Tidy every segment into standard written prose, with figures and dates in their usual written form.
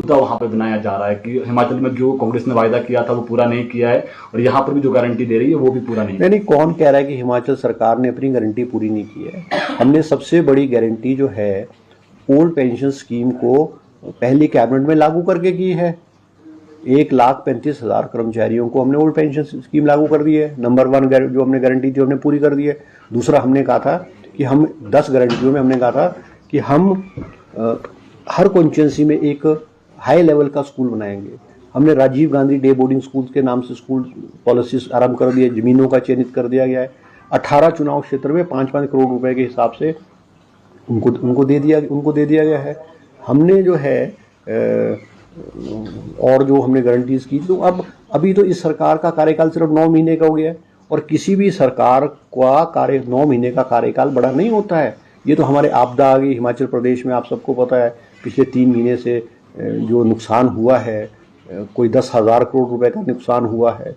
मुद्दा वहाँ पे बनाया जा रहा है कि हिमाचल में जो कांग्रेस ने वायदा किया था वो पूरा नहीं किया है और यहाँ पर भी जो गारंटी दे रही है वो भी पूरा नहीं। नहीं, कौन कह रहा है कि हिमाचल सरकार ने अपनी गारंटी पूरी नहीं की है। हमने सबसे बड़ी गारंटी जो है ओल्ड पेंशन स्कीम को पहली कैबिनेट में लागू करके की है। 1,35,000 कर्मचारियों को हमने ओल्ड पेंशन स्कीम लागू कर दी है। नंबर 1 जो हमने गारंटी थी हमने पूरी कर दी है। दूसरा हमने कहा था कि हम 10 गारंटियों में हमने कहा था कि हम हर कॉन्स्टिट्यूंसी में एक हाई लेवल का स्कूल बनाएंगे। हमने Rajiv Gandhi day boarding school के नाम से स्कूल पॉलिसीज आरंभ कर दी है। जमीनों का चयनित कर दिया गया है। 18 चुनाव क्षेत्र में 5-5 करोड़ रुपए के हिसाब से उनको दे दिया गया है। हमने जो है और जो हमने गारंटीज की, तो अभी तो इस सरकार का कार्यकाल सिर्फ 9 महीने का हो गया है और किसी भी सरकार का 9 महीने का कार्यकाल बड़ा नहीं होता है। ये तो हमारे आपदा आ गई हिमाचल प्रदेश में, आप सबको पता है पिछले 3 महीने से जो नुकसान हुआ है, कोई 10,000 करोड़ रुपए का नुकसान हुआ है।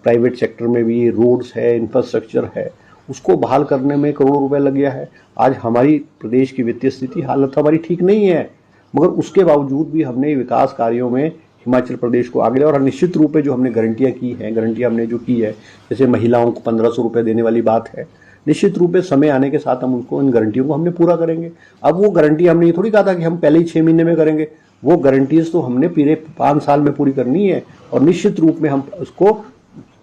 प्राइवेट सेक्टर में भी रोड्स है, इंफ्रास्ट्रक्चर है, उसको बहाल करने में करोड़ों रुपए लग गया है। आज हमारी प्रदेश की वित्तीय स्थिति हालत हमारी ठीक नहीं है, मगर उसके बावजूद भी हमने विकास कार्यों में हिमाचल प्रदेश को आगे और निश्चित रूप से जो हमने गारंटियां की हैं, गारंटियां हमने जो की है, जैसे महिलाओं को 1,500 रुपये देने वाली बात है, निश्चित रूप से समय आने के साथ हम उनको इन गारंटियों को हमने पूरा करेंगे। अब वो गारंटी हमने ये थोड़ी कहा था कि हम पहले ही 6 महीने में करेंगे। वो गारंटीज तो हमने पूरे 5 साल में पूरी करनी है और निश्चित रूप में हम उसको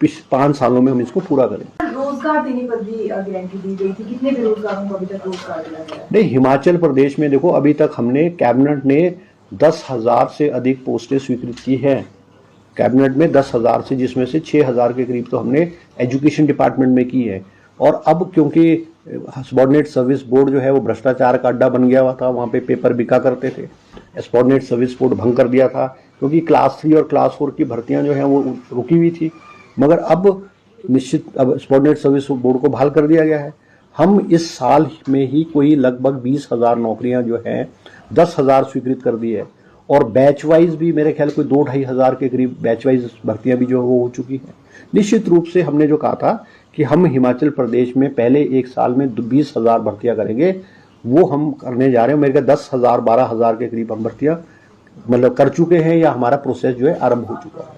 5 सालों में हम इसको पूरा करेंगे। रोजगार देने पर भी गारंटी दी गई थी, कितने बेरोजगारों को अभी तक रोजगार दिया गया? नहीं, हिमाचल प्रदेश में देखो अभी तक हमने कैबिनेट ने 10,000 से अधिक पोस्टें स्वीकृत की हैं। कैबिनेट में 10,000 से, जिसमें से 6,000 के करीब तो हमने एजुकेशन डिपार्टमेंट में की है। और अब क्योंकि सबॉर्डिनेट सर्विस बोर्ड जो है वो भ्रष्टाचार का अड्डा बन गया हुआ था, वहाँ पे पेपर बिका करते थे। सबॉर्डिनेट सर्विस बोर्ड भंग कर दिया था क्योंकि क्लास 3 और क्लास 4 की भर्तियाँ जो हैं वो रुकी हुई थी, मगर अब सबॉर्डिनेट सर्विस बोर्ड को बहाल कर दिया गया है। हम इस साल में ही कोई लगभग 20,000 नौकरियां जो हैं 10,000 स्वीकृत कर दी है और बैच वाइज भी मेरे ख्याल कोई 2-2.5 हज़ार के करीब बैच वाइज भर्तियां भी जो वो हो चुकी हैं। निश्चित रूप से हमने जो कहा था कि हम हिमाचल प्रदेश में पहले 1 साल में 20,000 भर्तियां करेंगे, वो हम करने जा रहे हैं। मेरे ख्याल 10,000 12,000 के करीब हम भर्तियां मतलब कर चुके हैं या हमारा प्रोसेस जो है आरंभ हो चुका है।